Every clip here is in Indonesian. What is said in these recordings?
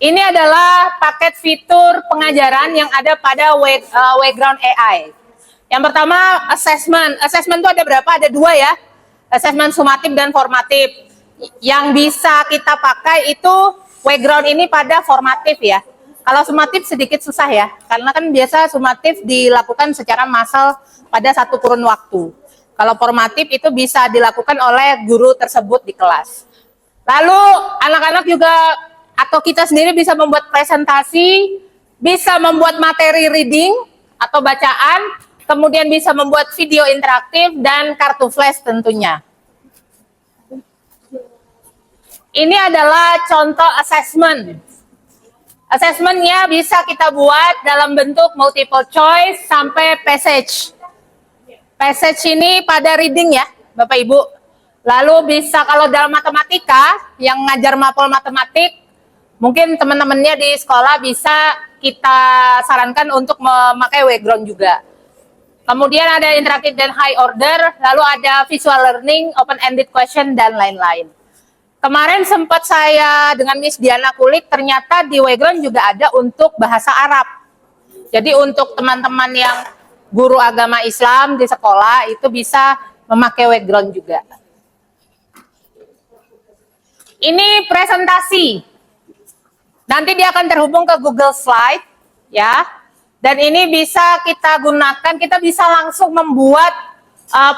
Ini adalah paket fitur pengajaran yang ada pada Wayground AI. Yang pertama, assessment. Assessment itu ada berapa? Ada dua ya. Assessment sumatif dan formatif. Yang bisa kita pakai itu Wayground ini pada formatif ya. Kalau sumatif sedikit susah ya, karena kan biasa sumatif dilakukan secara massal pada satu kurun waktu. Kalau formatif itu bisa dilakukan oleh guru tersebut di kelas. Lalu anak-anak juga atau kita sendiri bisa membuat presentasi, bisa membuat materi reading atau bacaan, kemudian bisa membuat video interaktif dan kartu flash tentunya. Ini adalah contoh assessment. Assessment-nya bisa kita buat dalam bentuk multiple choice sampai passage. Passage ini pada reading ya, Bapak Ibu. Lalu bisa kalau dalam matematika, yang ngajar mapel matematik, mungkin teman-temannya di sekolah bisa kita sarankan untuk memakai Wayground juga. Kemudian ada interaktif dan high order, lalu ada visual learning, open-ended question, dan lain-lain. Kemarin sempat saya dengan Miss Diana kulik, ternyata di Wayground juga ada untuk bahasa Arab. Jadi untuk teman-teman yang guru agama Islam di sekolah itu bisa memakai Wayground juga. Ini presentasi. Nanti dia akan terhubung ke Google Slide ya. Dan ini bisa kita gunakan, kita bisa langsung membuat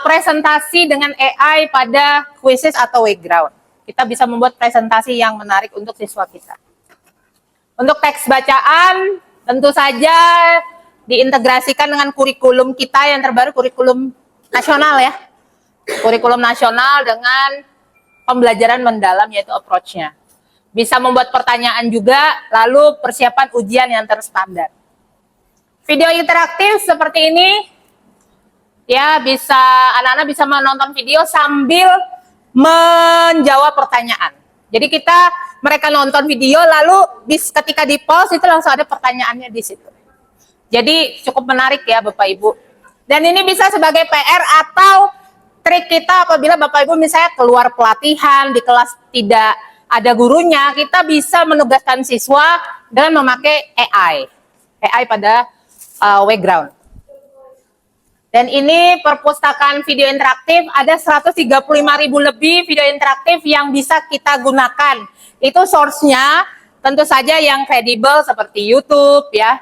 presentasi dengan AI pada quizzes atau Wayground. Kita bisa membuat presentasi yang menarik untuk siswa kita. Untuk teks bacaan, tentu saja diintegrasikan dengan kurikulum kita yang terbaru, kurikulum nasional ya. Kurikulum nasional dengan pembelajaran mendalam yaitu approach-nya. Bisa membuat pertanyaan juga, lalu persiapan ujian yang terstandar. Video interaktif seperti ini, ya bisa anak-anak bisa menonton video sambil menjawab pertanyaan. Jadi mereka nonton video lalu ketika di pause itu langsung ada pertanyaannya di situ. Jadi cukup menarik ya Bapak Ibu. Dan ini bisa sebagai PR atau trik kita apabila Bapak Ibu misalnya keluar pelatihan di kelas tidak ada gurunya, kita bisa menugaskan siswa dengan memakai AI pada Wayground. Dan ini perpustakaan video interaktif, ada 135.000 lebih video interaktif yang bisa kita gunakan. Itu source-nya tentu saja yang kredibel seperti YouTube ya.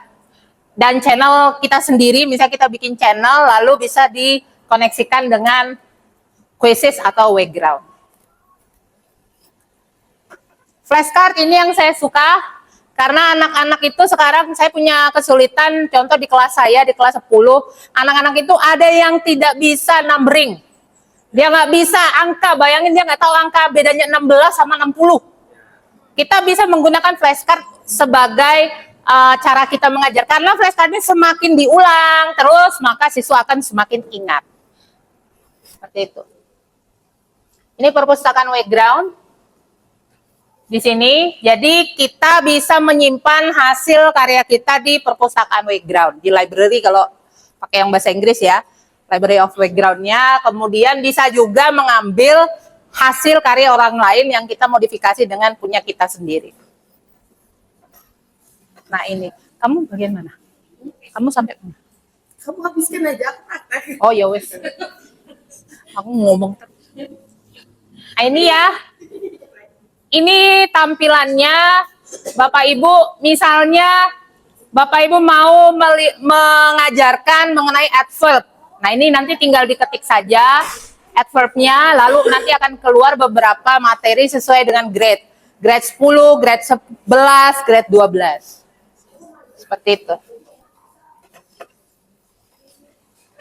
Dan channel kita sendiri, misalnya kita bikin channel lalu bisa dikoneksikan dengan quizzes atau Wayground. Flashcard ini yang saya suka. Karena anak-anak itu sekarang saya punya kesulitan, contoh di kelas saya, di kelas 10, anak-anak itu ada yang tidak bisa numbering. Dia nggak bisa angka, bayangin dia nggak tahu angka, bedanya 16 sama 60. Kita bisa menggunakan flashcard sebagai cara kita mengajar. Karena flashcard ini semakin diulang terus, maka siswa akan semakin ingat. Seperti itu. Ini perpustakaan Wayground. Di sini, jadi kita bisa menyimpan hasil karya kita di perpustakaan Wayground, di library kalau pakai yang bahasa Inggris ya, library of Wayground-nya. Kemudian bisa juga mengambil hasil karya orang lain yang kita modifikasi dengan punya kita sendiri. Nah ini, kamu bagian mana? Kamu sampai mana? Kamu habiskan aja aku. Oh ya wes, aku ngomong. Nah, ini ya. Ini tampilannya, Bapak Ibu, misalnya Bapak Ibu mau mengajarkan mengenai adverb. Nah ini nanti tinggal diketik saja adverb-nya, lalu nanti akan keluar beberapa materi sesuai dengan grade. Grade 10, grade 11, grade 12. Seperti itu.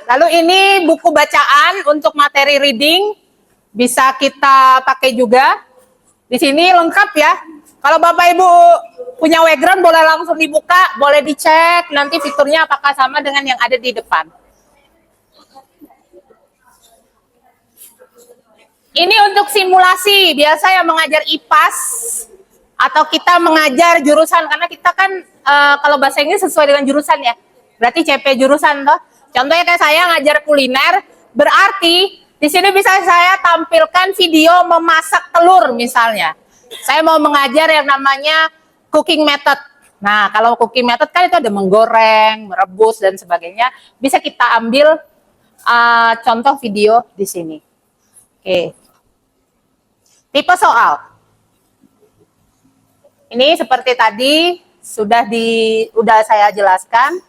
Lalu ini buku bacaan untuk materi reading, bisa kita pakai juga. Di sini lengkap ya. Kalau Bapak Ibu punya Wayground boleh langsung dibuka, boleh dicek nanti fiturnya apakah sama dengan yang ada di depan. Ini untuk simulasi, biasa yang mengajar IPAS atau kita mengajar jurusan, karena kita kan kalau bahasa Inggris sesuai dengan jurusan ya. Berarti CP jurusan toh. Contohnya kayak saya ngajar kuliner, berarti di sini bisa saya tampilkan video memasak telur misalnya. Saya mau mengajar yang namanya cooking method. Nah, kalau cooking method kan itu ada menggoreng, merebus, dan sebagainya. Bisa kita ambil contoh video di sini. Oke. Tipe soal. Ini seperti tadi sudah saya jelaskan.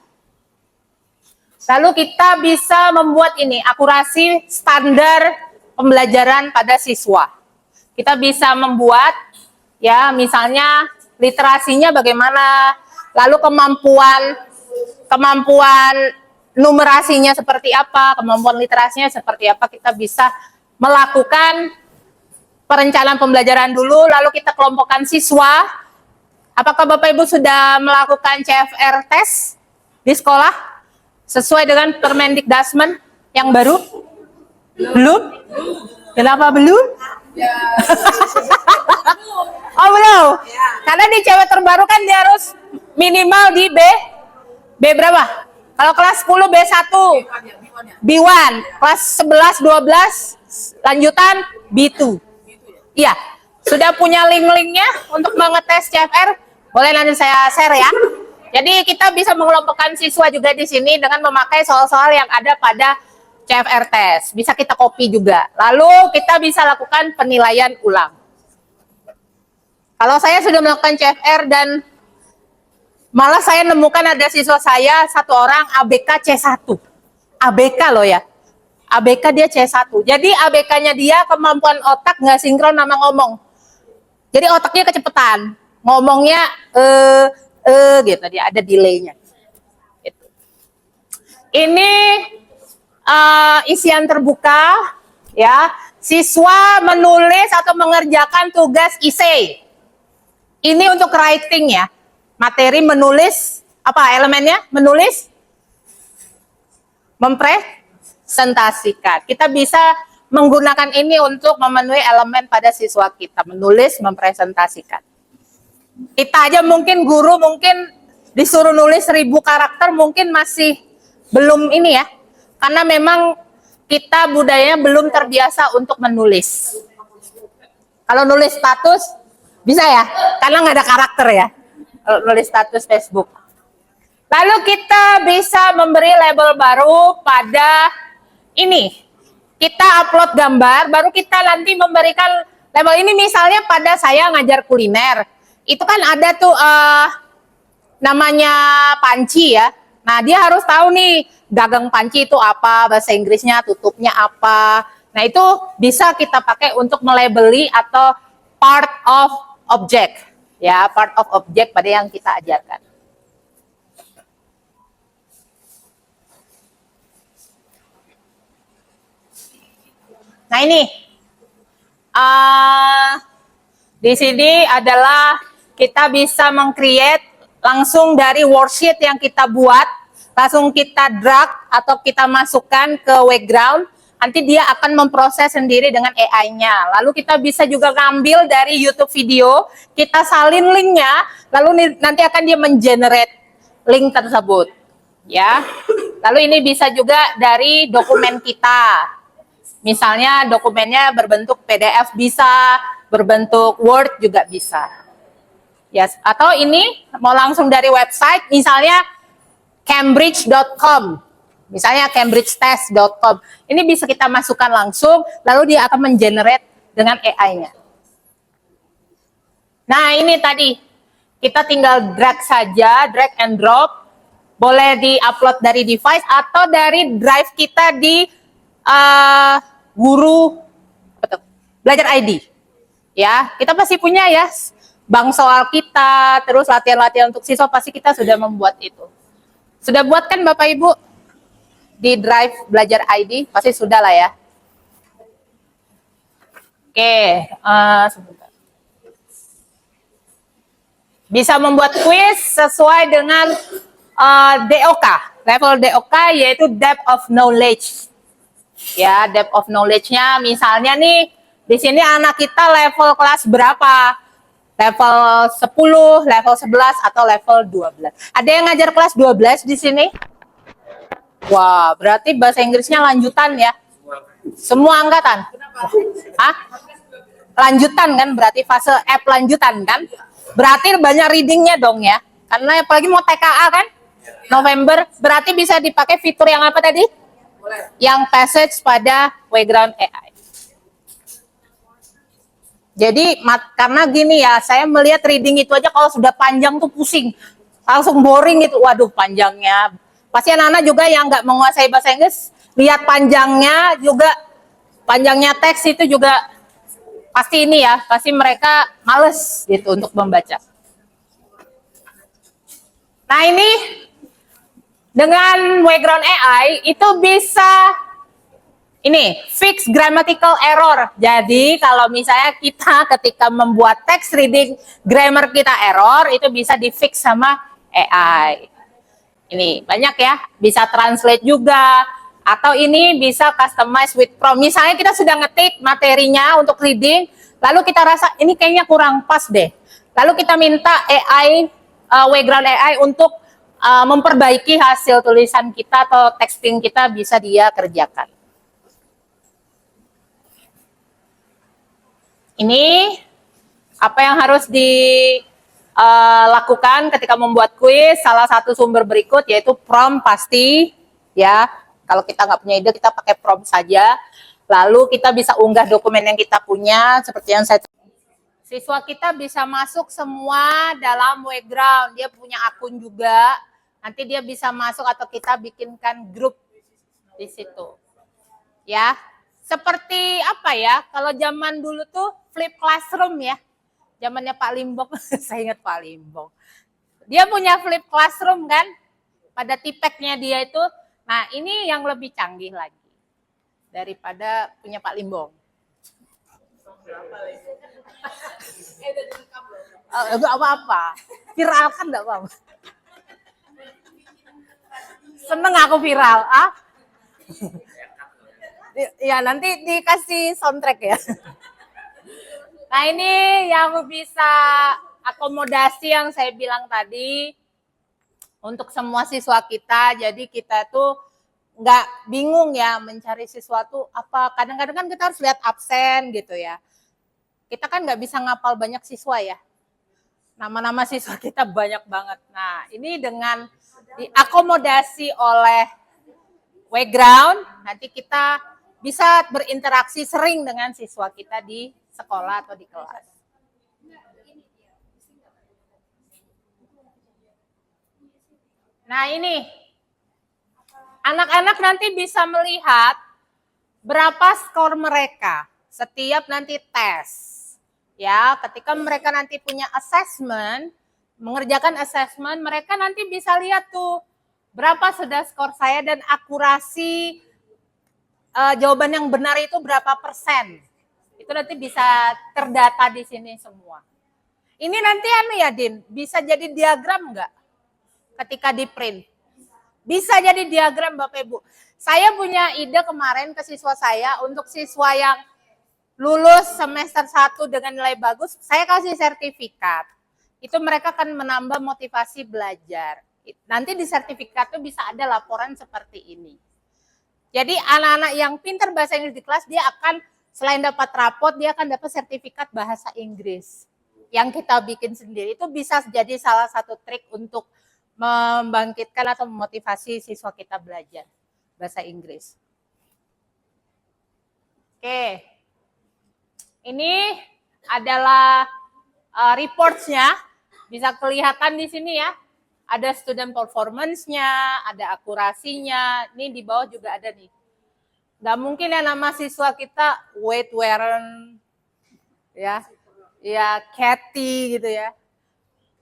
Lalu kita bisa membuat ini akurasi standar pembelajaran pada siswa. Kita bisa membuat ya misalnya literasinya bagaimana, lalu kemampuan numerasinya seperti apa, kemampuan literasinya seperti apa. Kita bisa melakukan perencanaan pembelajaran dulu, lalu kita kelompokkan siswa. Apakah Bapak Ibu sudah melakukan CFR test di sekolah sesuai dengan Permendikdasmen yang baru? Belum? Kenapa belum? Oh belum? Karena di cewek terbaru kan dia harus minimal di B berapa? Kalau kelas 10 B1, B1, kelas 11, 12, lanjutan B2. Iya, sudah punya link-linknya untuk mengetes CFR? Boleh nanti saya share ya. Jadi kita bisa mengelompokkan siswa juga di sini dengan memakai soal-soal yang ada pada CFR test. Bisa kita copy juga. Lalu kita bisa lakukan penilaian ulang. Kalau saya sudah melakukan CFR dan malah saya nemukan ada siswa saya satu orang ABK C1. ABK loh ya. ABK dia C1. Jadi ABK-nya dia kemampuan otak nggak sinkron sama ngomong. Jadi otaknya kecepatan. Ngomongnya gitu, dia ada delay-nya. Gitu. Ini isian terbuka, ya. Siswa menulis atau mengerjakan tugas essay. Ini untuk writing ya. Materi menulis, apa elemennya? Menulis, mempresentasikan. Kita bisa menggunakan ini untuk memenuhi elemen pada siswa kita. Menulis, mempresentasikan. Kita aja mungkin guru mungkin disuruh nulis 1000 karakter mungkin masih belum ini ya. Karena memang kita budayanya belum terbiasa untuk menulis. Kalau nulis status bisa ya, karena nggak ada karakter ya. Kalau nulis status Facebook. Lalu kita bisa memberi label baru pada ini. Kita upload gambar, baru kita nanti memberikan label ini misalnya pada saya ngajar kuliner. Itu kan ada tuh namanya panci ya. Nah dia harus tahu nih gagang panci itu apa, bahasa Inggrisnya, tutupnya apa. Nah itu bisa kita pakai untuk melabeli atau part of object. Ya, part of object pada yang kita ajarkan. Nah ini, di sini adalah kita bisa meng-create langsung dari worksheet yang kita buat, langsung kita drag atau kita masukkan ke background, nanti dia akan memproses sendiri dengan AI-nya. Lalu kita bisa juga ngambil dari YouTube video, kita salin linknya, lalu nanti akan dia mengenerate link tersebut. Ya, lalu ini bisa juga dari dokumen kita. Misalnya dokumennya berbentuk PDF bisa, berbentuk Word juga bisa. Yes. Atau ini mau langsung dari website, misalnya cambridge.com. Misalnya cambridgetest.com. Ini bisa kita masukkan langsung, lalu dia akan mengenerate dengan AI-nya. Nah ini tadi, kita tinggal drag saja, drag and drop. Boleh di-upload dari device atau dari drive kita di guru belajar ID. Ya, kita pasti punya ya, bank soal kita, terus latihan-latihan untuk siswa pasti kita sudah membuat itu. Sudah buat kan Bapak Ibu? Di drive belajar ID, pasti sudah lah ya. Oke, sebentar. Bisa membuat quiz sesuai dengan DOK, level DOK yaitu depth of knowledge. Ya, depth of knowledge-nya misalnya nih, di sini anak kita level kelas berapa? Level 10, level 11, atau level 12. Ada yang ngajar kelas 12 di sini? Wah, berarti bahasa Inggrisnya lanjutan ya? Semua angkatan? Hah? Lanjutan kan? Berarti fase F lanjutan kan? Berarti banyak readingnya dong ya. Karena apalagi mau TKA kan? November. Berarti bisa dipakai fitur yang apa tadi? Boleh. Yang passage pada Wayground AI. Jadi karena gini ya, saya melihat reading itu aja kalau sudah panjang tuh pusing. Langsung boring gitu. Waduh panjangnya. Pasti anak-anak juga yang nggak menguasai bahasa Inggris, lihat panjangnya juga, panjangnya teks itu juga pasti ini ya, pasti mereka males gitu untuk membaca. Nah ini dengan Wayground AI itu bisa ini fix grammatical error. Jadi kalau misalnya kita ketika membuat text reading grammar kita error, itu bisa di fix sama AI. Ini banyak ya, bisa translate juga, atau ini bisa customize with prompt. Misalnya kita sudah ngetik materinya untuk reading, lalu kita rasa ini kayaknya kurang pas deh. Lalu kita minta AI, Wayground AI untuk memperbaiki hasil tulisan kita atau texting kita, bisa dia kerjakan. Ini apa yang harus dilakukan ketika membuat kuis. Salah satu sumber berikut yaitu prompt pasti ya. Kalau kita nggak punya ide, kita pakai prompt saja. Lalu kita bisa unggah dokumen yang kita punya seperti yang saya. Siswa kita bisa masuk semua dalam Wayground. Dia punya akun juga. Nanti dia bisa masuk atau kita bikinkan grup di situ. Ya. Seperti apa ya? Kalau zaman dulu tuh flip classroom ya. Zamannya Pak Limbong, saya ingat Pak Limbong. Dia punya flip classroom kan? Pada tipeknya dia itu. Nah, ini yang lebih canggih lagi daripada punya Pak Limbong. Enggak apa-apa. Viral kan enggak apa-apa. Seneng aku viral, ah? Ya nanti dikasih soundtrack ya. Nah ini yang bisa akomodasi yang saya bilang tadi untuk semua siswa kita. Jadi kita tuh nggak bingung ya mencari sesuatu apa. Kadang-kadang kan kita harus lihat absen gitu ya. Kita kan nggak bisa ngapal banyak siswa ya. Nama-nama siswa kita banyak banget. Nah ini dengan diakomodasi oleh Wayground, nanti kita bisa berinteraksi sering dengan siswa kita di sekolah atau di kelas. Nah ini, anak-anak nanti bisa melihat berapa skor mereka setiap nanti tes. Ya, ketika mereka nanti punya assessment, mengerjakan assessment, mereka nanti bisa lihat tuh berapa sudah skor saya dan akurasi jawaban yang benar itu berapa persen. Itu nanti bisa terdata di sini semua. Ini nanti ya Din, bisa jadi diagram nggak ketika di print? Bisa jadi diagram Bapak Ibu. Saya punya ide kemarin ke siswa saya, untuk siswa yang lulus semester 1 dengan nilai bagus, saya kasih sertifikat. Itu mereka akan menambah motivasi belajar. Nanti di sertifikat itu bisa ada laporan seperti ini. Jadi anak-anak yang pintar bahasa Inggris di kelas, dia akan selain dapat rapot, dia akan dapat sertifikat bahasa Inggris yang kita bikin sendiri. Itu bisa jadi salah satu trik untuk membangkitkan atau memotivasi siswa kita belajar bahasa Inggris. Oke, ini adalah reports-nya, bisa kelihatan di sini ya. Ada student performance-nya, ada akurasinya. Ini di bawah juga ada nih. Nggak mungkin ya nama siswa kita Wade Warren, ya Kathy gitu ya.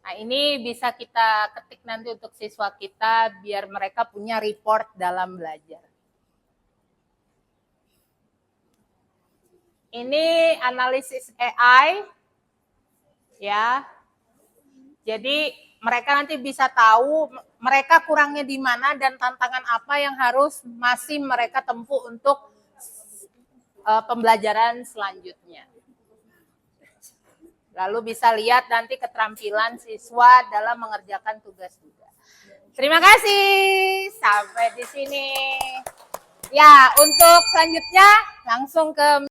Nah ini bisa kita ketik nanti untuk siswa kita biar mereka punya report dalam belajar. Ini analisis AI, ya. Jadi mereka nanti bisa tahu mereka kurangnya di mana dan tantangan apa yang harus masih mereka tempuh untuk pembelajaran selanjutnya. Lalu bisa lihat nanti keterampilan siswa dalam mengerjakan tugas juga. Terima kasih, sampai di sini. Ya, untuk selanjutnya langsung ke